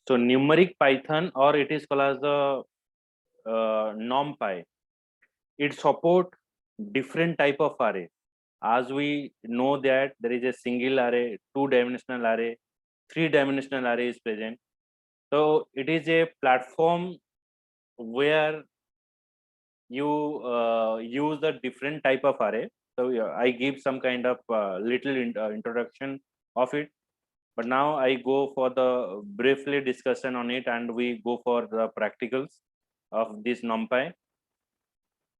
So numeric Python, or it is called as the NumPy. It support different type of array. As we know that there is a single array, two-dimensional array, three-dimensional array is present. So it is a platform where you use the different type of array. So I give some kind of little introduction of it, but now I go for the briefly discussion on it, and we go for the practicals of this NumPy.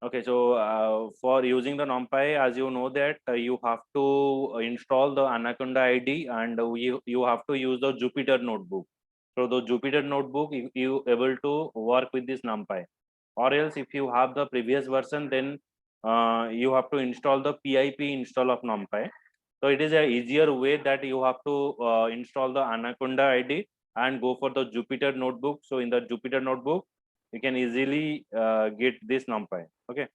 Okay, so for using the NumPy, as you know that you have to install the Anaconda IDE, and you have to use the Jupyter notebook. So the Jupyter notebook, you able to work with this NumPy, or else if you have the previous version, then you have to install the PIP install of NumPy. So it is a easier way that you have to install the Anaconda IDE and go for the Jupyter notebook. So in the Jupyter notebook, you can easily get this NumPy. Okay.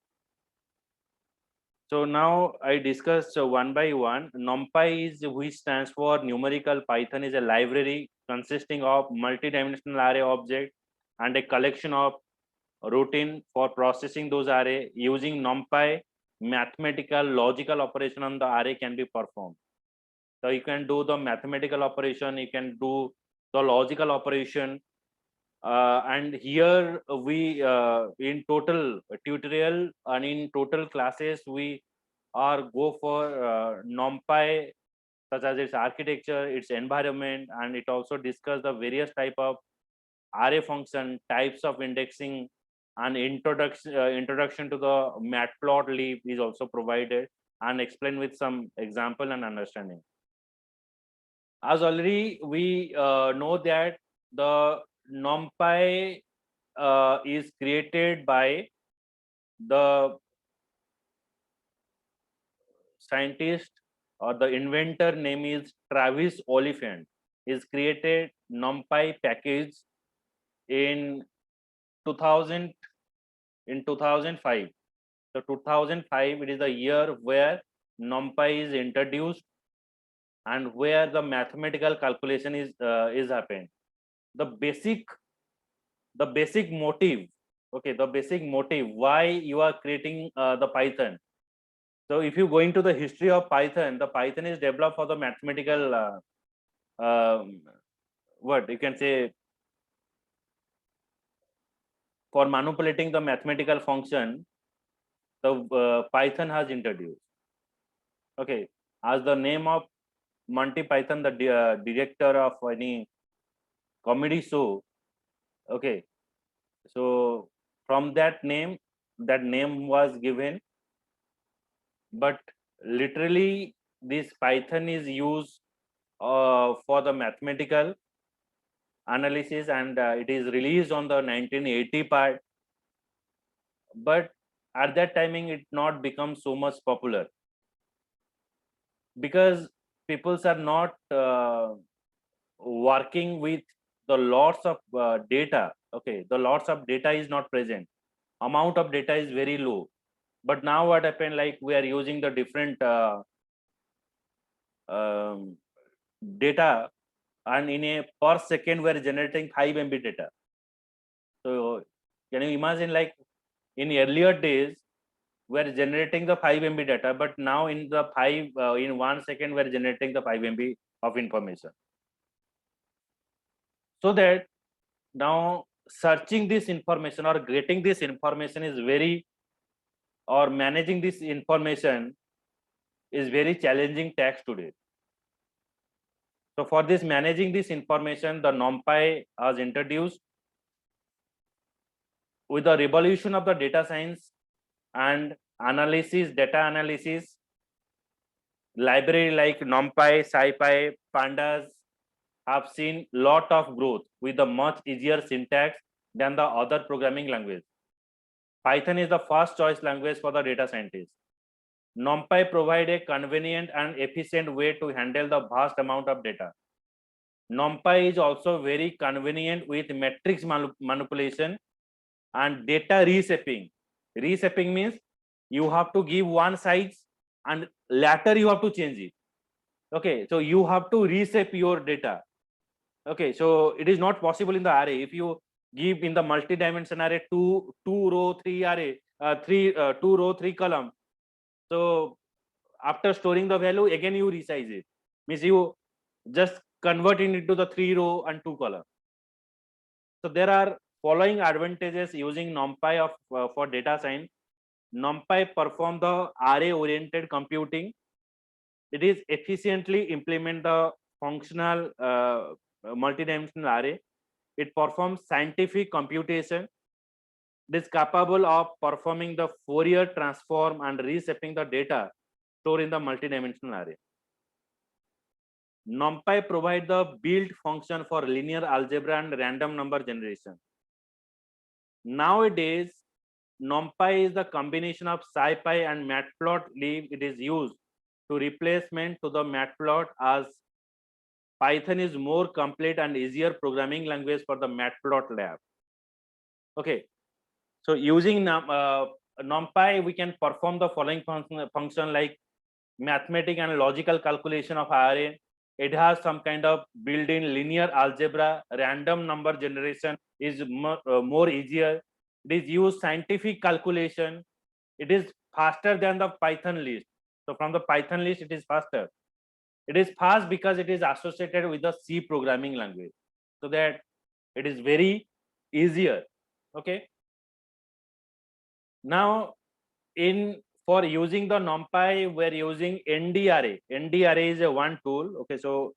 So now I discuss one by one. NumPy is, which stands for Numerical Python, is a library consisting of multi-dimensional array object and a collection of routine for processing those array. Using NumPy, mathematical logical operation on the array can be performed. So you can do the mathematical operation, you can do the logical operation. And here we in total tutorial and in total classes we are go for NumPy, such as its architecture, its environment, and it also discuss the various type of array function, types of indexing, and introduction to the matplotlib is also provided, and explain with some example and understanding. As already we know that the NumPy is created by the scientist, or the inventor name is Travis Oliphant. Is created NumPy package in 2000 in 2005. So 2005, it is the year where NumPy is introduced and where the mathematical calculation is happened. The basic motive, okay, the basic motive why you are creating the Python. So if you go into the history of Python, the Python is developed for the mathematical what you can say, for manipulating the mathematical function, the Python has introduced. Okay, as the name of Monty Python, the director of any comedy show. Okay, so from that name was given, but literally this Python is used for the mathematical analysis, and it is released on the 1980 part, but at that timing it not become so much popular because people are not working with the lots of data. Okay, the lots of data is not present, amount of data is very low. But now what happened, like we are using the different data, and in a per second we are generating 5 MB data. So can you imagine, like in earlier days we are generating the 5 MB data, but now in the in 1 second we are generating the 5 MB of information. So that now searching this information or getting this information is very, or managing this information is very challenging task today. So for this managing this information, the NumPy was introduced. With the revolution of the data science and analysis, data analysis, library like NumPy, SciPy, Pandas have seen lot of growth with a much easier syntax than the other programming language. Python is the first choice language for the data scientists. NumPy provide a convenient and efficient way to handle the vast amount of data. NumPy is also very convenient with matrix manipulation and data reshaping. Reshaping means you have to give one size and later you have to change it. Okay, so you have to reshape your data. Okay, so it is not possible in the array. If you give in the multi-dimension array two row, three array, two row, three column. So after storing the value, again you resize it. Means you just convert it into the 3 row and 2 column. So there are following advantages using NumPy for data science. NumPy perform the array-oriented computing. It is efficiently implement the functional multidimensional array. It performs scientific computation. It is capable of performing the Fourier transform and reshaping the data stored in the multidimensional array. NumPy provide the built function for linear algebra and random number generation. Nowadays, NumPy is the combination of SciPy and Matplotlib. It is used to replacement to the Matplot, as Python is more complete and easier programming language for the Matplotlib. Okay, so using NumPy, we can perform the following function like mathematical and logical calculation of array. It has some kind of built-in linear algebra. Random number generation is more easier. It is used scientific calculation. It is faster than the Python list. So from the Python list, it is faster. It is fast because it is associated with the C programming language, so that it is very easier. Okay. Now, for using the NumPy, we're using NDRA. NDRA is a one tool. Okay, so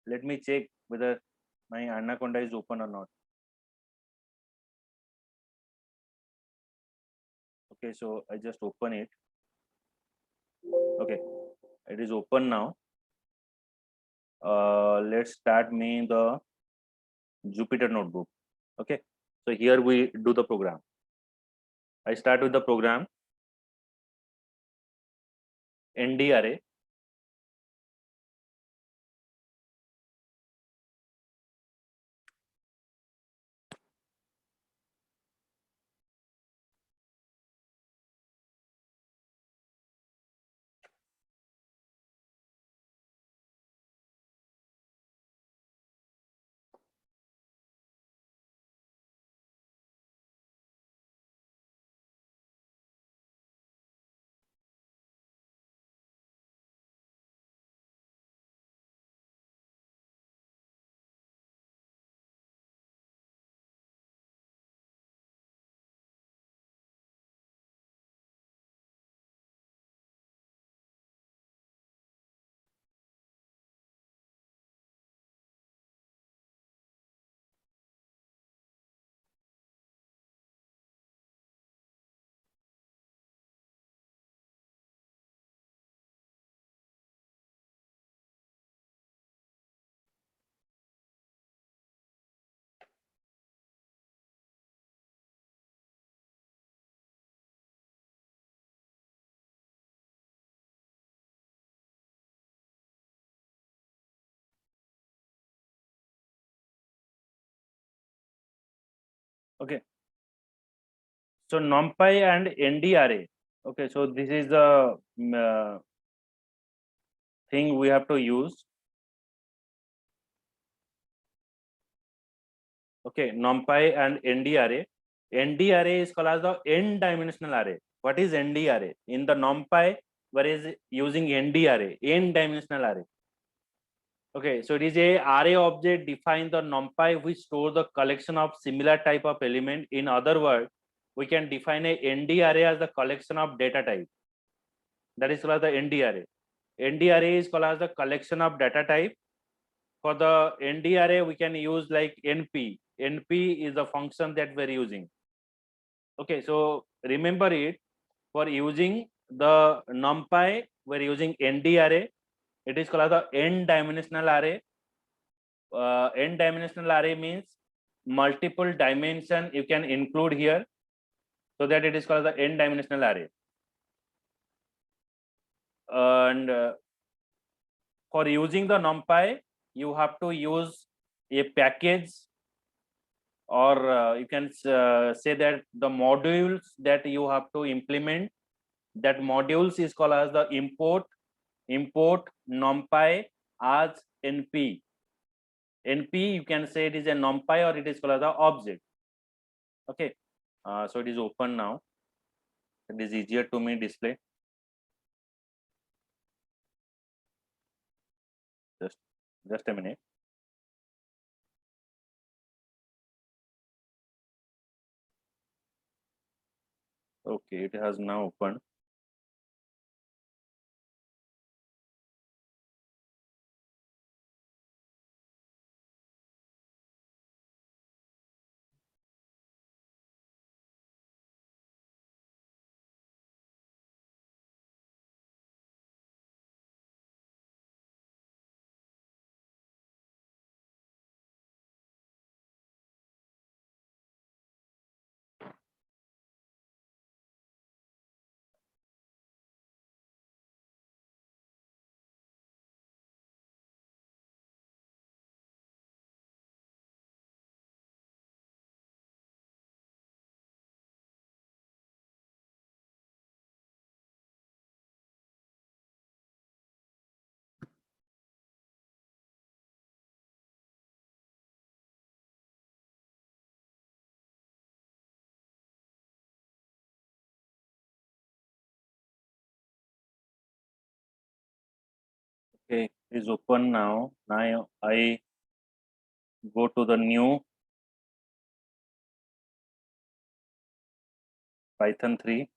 let me check whether my Anaconda is open or not. Okay, so I just open it. Okay, it is open now. Let's start me the Jupyter notebook. Okay, so here we do the program. I start with the program NDRA. Okay, so NumPy and NDRA. Okay, so this is the thing we have to use. Okay, NumPy and NDRA. NDRA is called as the n-dimensional array. What is NDRA? In the NumPy, where is using NDRA, n-dimensional array. Okay, so it is a array object defined the NumPy which store the collection of similar type of element. In other words, we can define a NDRA as the collection of data type. That is called the NDRA. NDRA is called as the collection of data type. For the NDRA, we can use like NP. NP is the function that we're using. Okay, so remember it. For using the NumPy, we're using NDRA. It is called as the n-dimensional array. N-dimensional array means multiple dimension you can include here, so that it is called the n-dimensional array. And for using the NumPy, you have to use a package, or you can say that the modules that you have to implement, that modules is called as the import NumPy as NP. NP, you can say it is a numpy or it is called as the object. Okay, so it is open now. It is easier to me display. Just a minute. Okay, it has now opened. Okay, it is open now. Now I go to the new Python 3.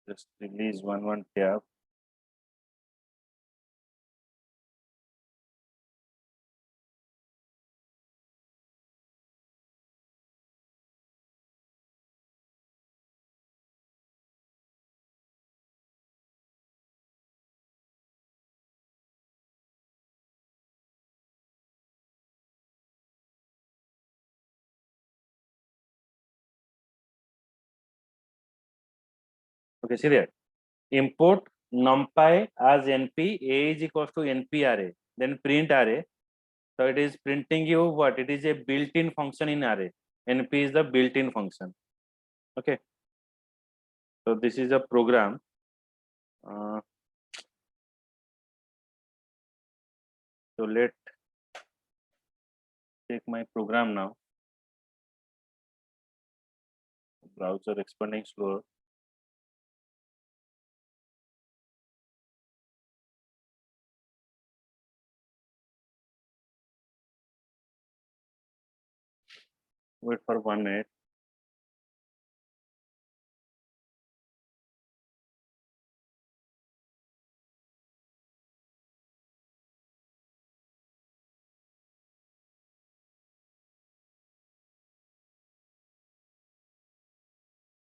Just release one tab. Okay, see there. Import numpy as NP, A is equals to NP array, then print array. So it is printing you what? It is a built-in function in array. NP is the built-in function. Okay. So this is a program. So let take my program now. Browser expanding slower. Wait for 1 minute.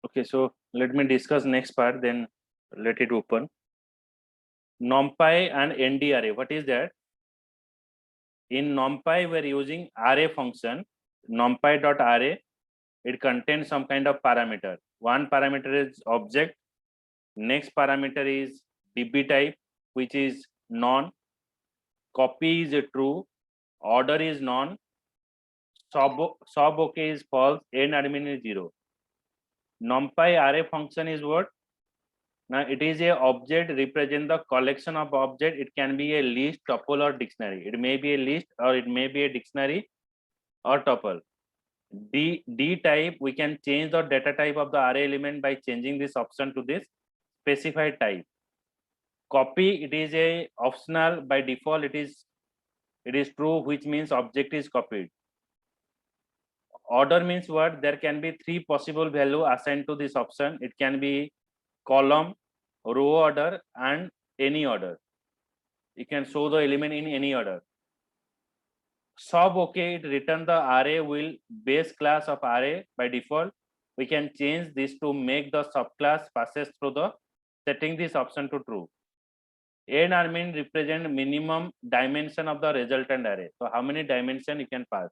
Okay, so let me discuss next part, then let it open. NumPy and ND array. What is that? In NumPy, we're using array function, numpy.array. It contains some kind of parameter. One parameter is object. Next parameter is DB type, which is none. Copy is a true. Order is none. Sub okay is false. End admin is 0. NumPy array function is what? Now it is a object represent the collection of object. It can be a list, tuple, or dictionary. It may be a list or it may be a dictionary or tuple. D type, we can change the data type of the array element by changing this option to this specified type. Copy, it is a optional. By default it is true, which means object is copied. Order means what? There can be 3 possible value assigned to this option. It can be column, row order, and any order. You can show the element in any order. Sub okay, it return the array will base class of array by default. We can change this to make the subclass passes through the setting this option to true. N mean represent minimum dimension of the resultant array. So how many dimension you can pass?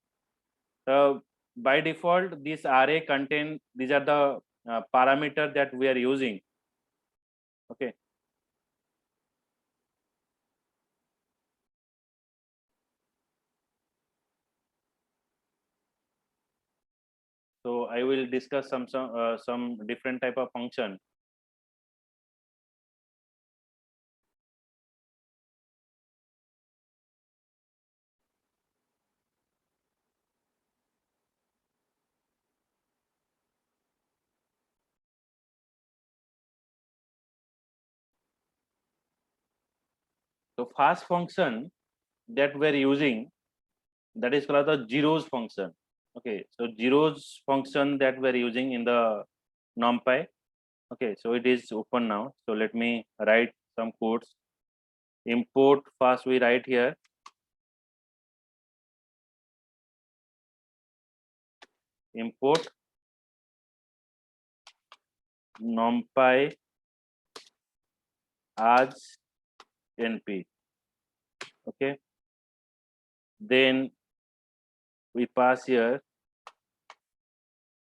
So by default, this array contain, these are the parameter that we are using. Okay. So I will discuss some different type of function. So first function that we're using, that is called the zeros function. Okay, so zeros function that we're using in the NumPy. Okay, so it is open now. So let me write some codes. Import, first we write here import NumPy as NP. Okay, then we pass here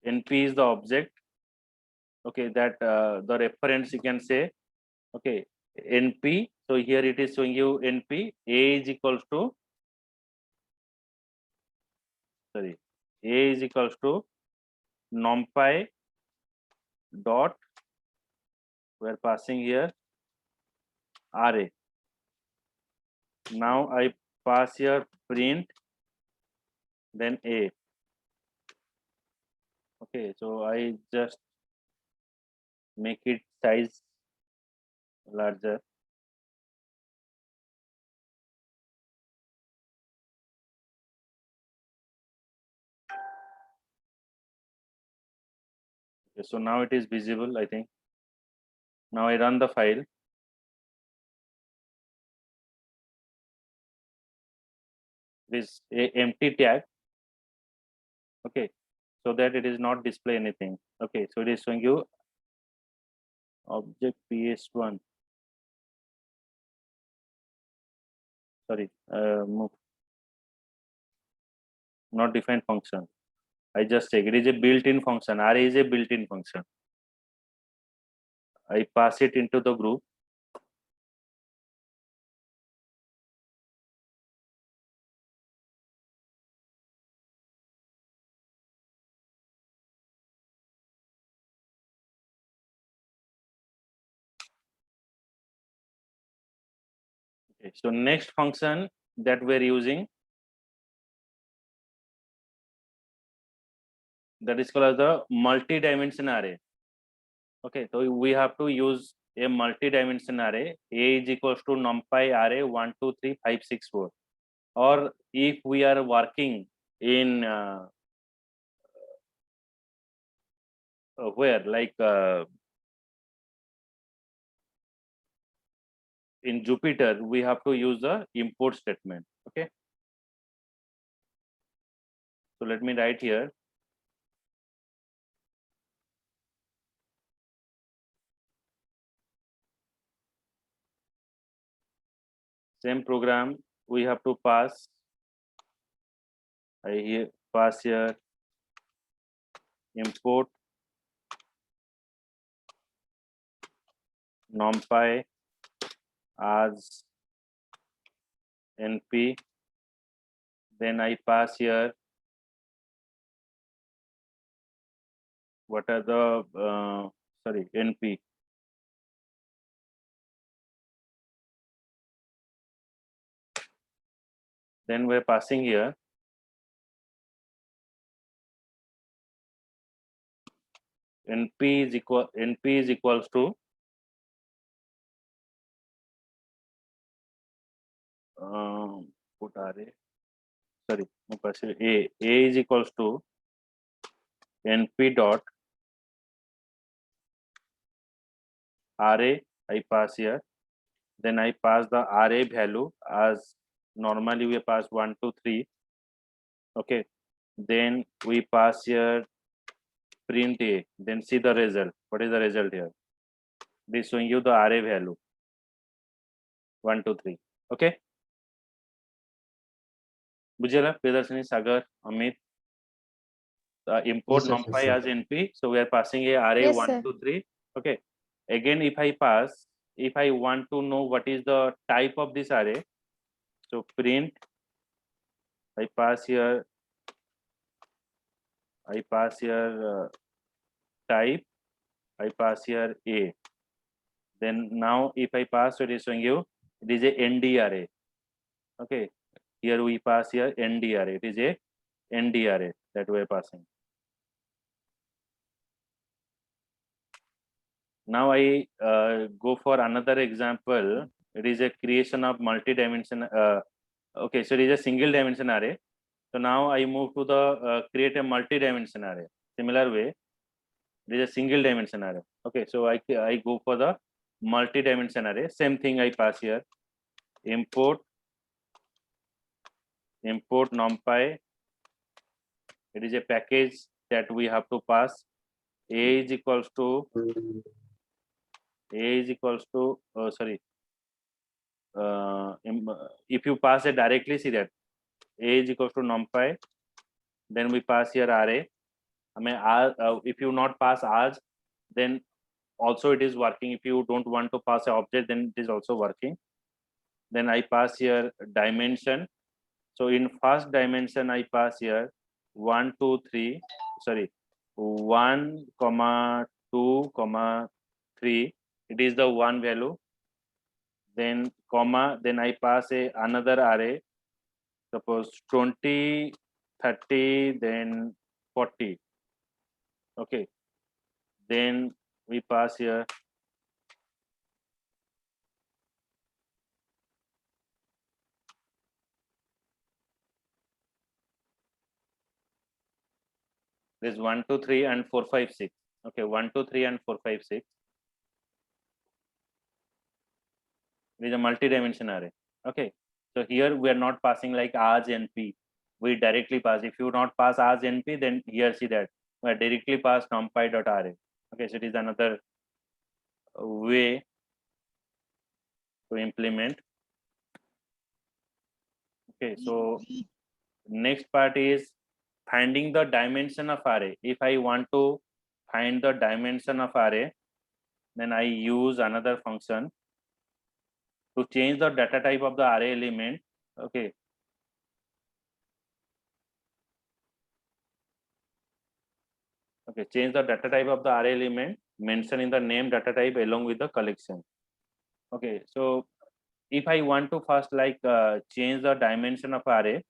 NP is the object. Okay, that the reference you can say. Okay, NP. So here it is showing you NP. A is equals to, sorry, A is equals to NumPy dot, we're passing here array. Now I pass here print, then A. Okay, so I just make it size larger. Okay, so now it is visible, I think. Now I run the file. This a empty tag. Okay, so that it is not display anything. Okay, so it is showing you object ps1. Sorry, move, not defined function. I just take it is a built-in function. Array is a built-in function. I pass it into the group. Okay, so next function that we're using, that is called as the multi-dimension array. Okay, so we have to use a multi-dimension array. A is equals to numpy array 1 2 3 5 6 4. Or if we are working in where like in Jupyter, we have to use the import statement. Okay, so let me write here same program. We have to pass. I here pass here import numpy as np. Then I pass here what are the sorry, np. Then we're passing here np is equals to put array, sorry, no, a is equals to np dot array. I pass here, then I pass the array value as normally we pass 1 2 3. Okay, then we pass here print a, then see the result. What is the result here? This showing you the array value. 1 2 3. Okay, Bujala, Priyadarshini, Sagar, Amit, import Yes, yes, yes, numpy sir. as NP. So we are passing a array Yes, 1 sir. 2 3. Okay, again if I pass, if I want to know what is the type of this array, so print, I pass here type, I pass here a. Then now if I pass, so it is showing you it is a ND array. Okay, here we pass here ND array. It is a ND array that we are passing. Now I go for another example. It is a creation of multi-dimension. Okay, so it is a single dimension array. So now I move to the create a multi-dimension array. Similar way, it is a single dimension array. Okay, so I go for the multi-dimension array. Same thing I pass here. Import numpy. It is a package that we have to pass. A is equals to sorry. If you pass it directly, see that a is equals to numpy. Then we pass here array. I mean, if you not pass as, then also it is working. If you don't want to pass an object, then it is also working. Then I pass here dimension. So in first dimension, I pass here 1 2 3. Sorry, 1 comma 2 comma 3. It is the one value. Then comma. Then I pass a another array. Suppose 20, 30, then 40. Okay, then we pass here this 1 2 3 and 4 5 6. Okay, 1 2 3 and 4 5 6. It is a multi-dimension array. Okay, so here we are not passing like as np. We directly pass. If you not pass as np, then here see that we are directly pass numpy.array. Okay, so it is another way to implement. Okay, so next part is finding the dimension of array. If I want to find the dimension of array, then I use another function to change the data type of the array element. Okay, change the data type of the array element, mention in the name data type along with the collection. Okay, so if I want to first like change the dimension of array,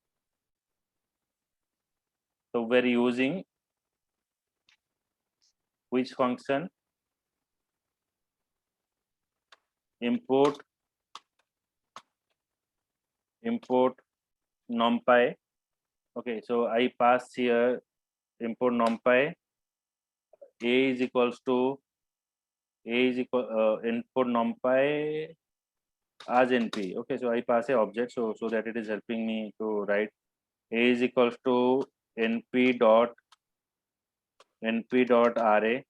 so we're using which function? Import numpy. Okay, so I pass here import numpy. A is equals to input numpy as np. Okay, so I pass a object so that it is helping me to write. A is equals to np dot array.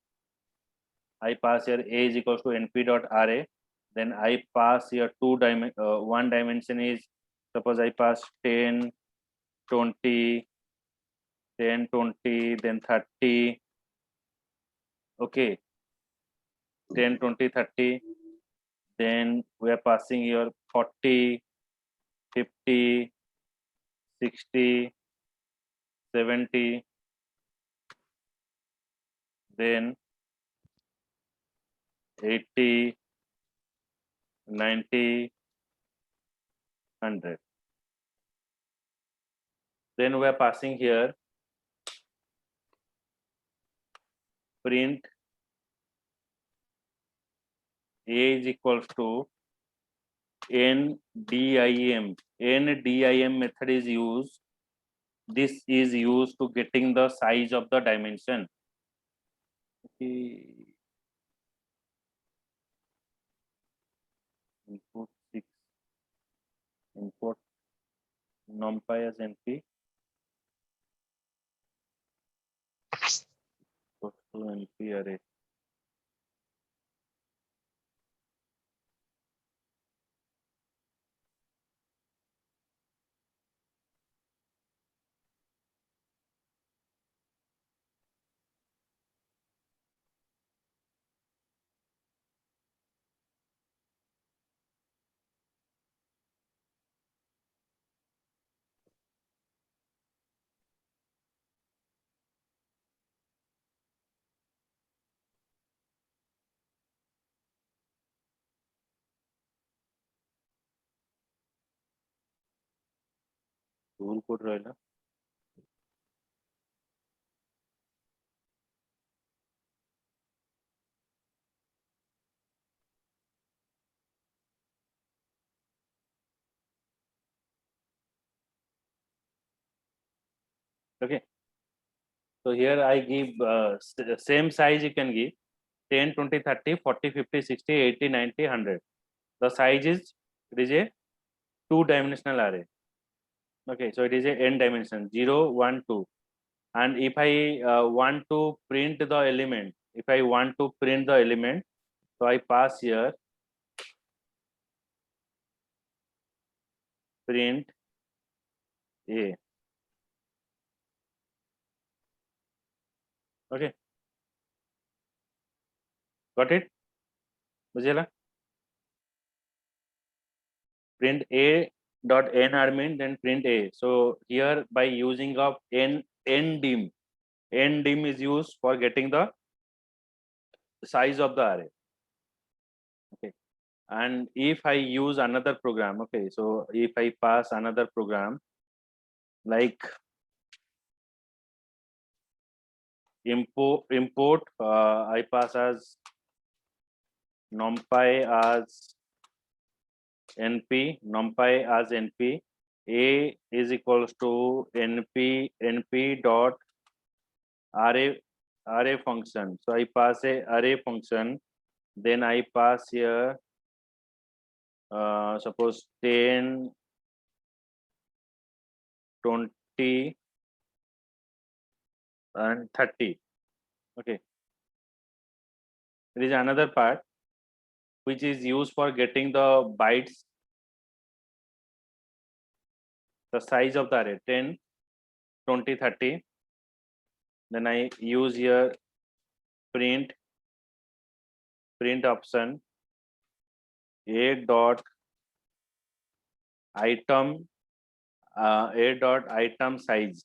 I pass here a is equals to np dot array. Then I pass here one dimension is, suppose I pass 10 20 10 20 then 30. Okay, 10 20 30. Then we are passing here 40 50 60 70. Then 80 90 100. Then we are passing here print a is equals to ndim. Ndim method is used. This is used to getting the size of the dimension. Okay. Input 6. Import numpy as np. Go to np array. rule code राहिला. Okay. So here I give same size you can give 10, 20, 30, 40, 50, 60, 80, 90, 100. The size is, it is a two-dimensional array. Okay, so it is a n dimension 0, 1, 2. And if I want to print the element, so I pass here print a. Okay, got it? Bujela? Print a dot n argument, then print a. So here by using of n dim is used for getting the size of the array. Okay, and if I use another program, okay, so if I pass another program like import I pass as numpy as np a is equals to np dot array function. So I pass a array function, then I pass here suppose 10, 20 and 30. Okay, there is another part which is used for getting the bytes, the size of the array 10, 20, 30. Then I use here print option a dot item size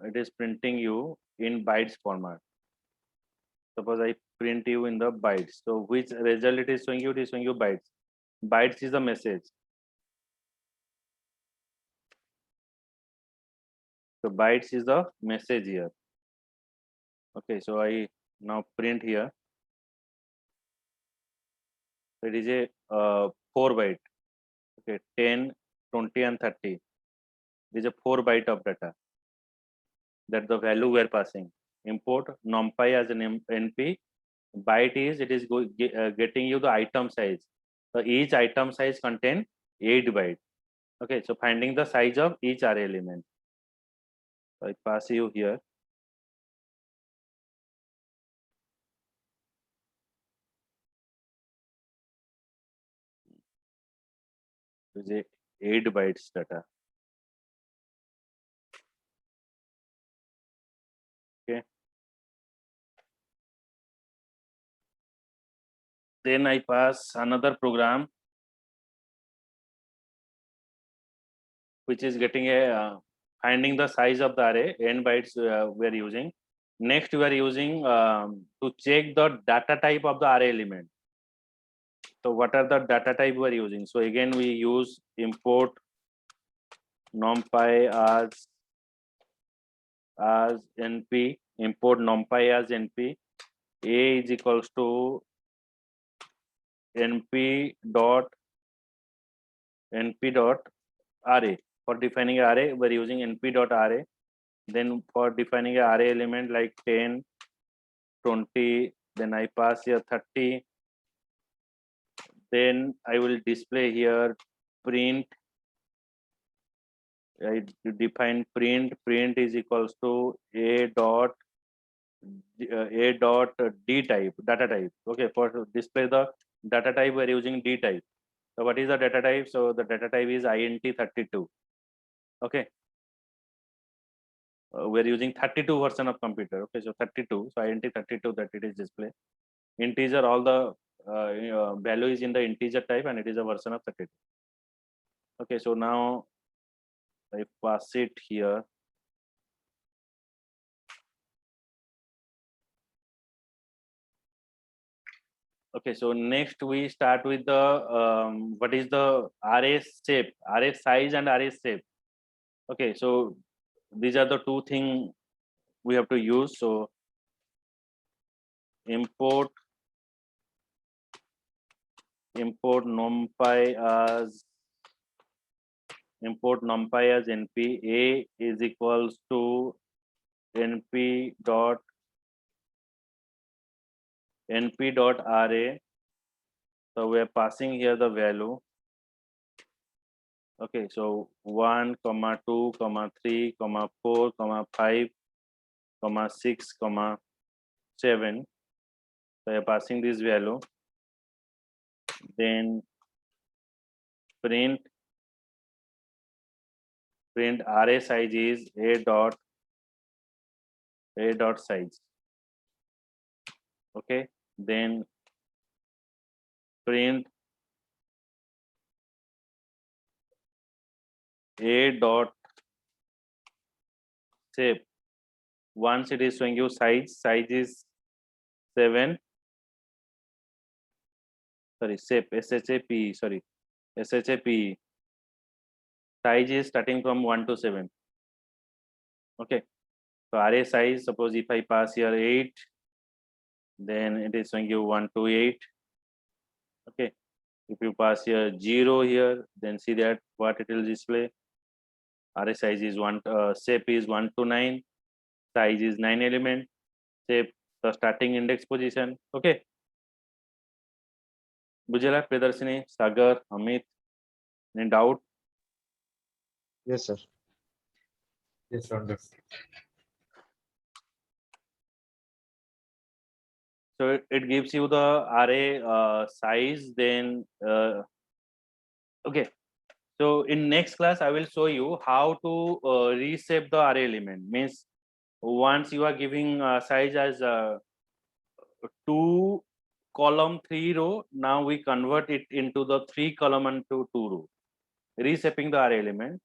it is printing you in bytes format. Suppose I print you in the bytes, so which result it is showing you? It is showing you bytes is the message. So bytes is the message here. Okay, so I now print here. It is a 4 byte. Okay, 10, 20 and 30. It is a 4 byte of data that the value we are passing. Import numpy as an np. Byte is, it is getting you the item size. So each item size contain 8 bytes. Okay, so finding the size of each array element. So I pass you here. It is a 8 bytes data. Okay. Then I pass another program which is getting a finding the size of the array n bytes we are using. Next we are using to check the data type of the array element. So what are the data type we are using? So again we use import numpy as np, import numpy as np. A is equals to np dot array. For defining an array we are using np dot array. Then for defining an array element like 10, 20, then I pass here 30. Then I will display here print. I define print is equals to a dot d type, data type. Okay, for display the data type we are using d type. So what is the data type? So the data type is int32. Okay, we are using 32 version of computer. Okay, so 32, so int32 that it is display. Integer, all the value is in the integer type and it is a version of 32. Okay, so now I pass it here. Okay, so next we start with the what is the array shape, array size and array shape. Okay, so these are the two things we have to use. So import numpy as np. A is equals to np dot array. So we are passing here the value. Okay, so 1, 2, 3, 4, 5, 6, 7. So you're passing this value. Then print array size is a dot size. Okay, then print a dot shape. Once it is showing you size is 7. Sorry, shape, SHAP, sorry, SHAP. Size is starting from 1 to 7. Okay, so array size, suppose if I pass here 8, then it is showing you 1 to 8. Okay, if you pass here 0 here, then see that what it will display. Array size is 1, shape is 1 to 9, size is 9 element, shape the starting index position. Okay, Bujala, Priyadarshini, Sagar, Amit, any doubt? Yes, sir. Yes, sir. So it gives you the array size. Then okay. So in next class, I will show you how to reshape the array element. Means once you are giving size as 2 column 3 row, now we convert it into the 3 column and 2 row, reshaping the array element.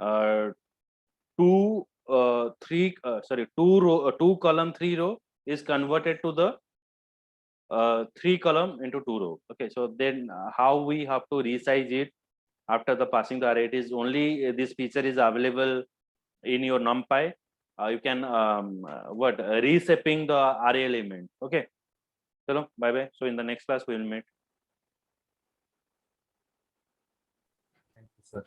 2 2 column 3 row is converted to the 3 column into 2 row. Okay, so then how we have to resize it after the passing the array? It is only this feature is available in your NumPy. You can reshaping the array element. Okay, chalo, bye bye. So in the next class we will meet. Thank you, sir.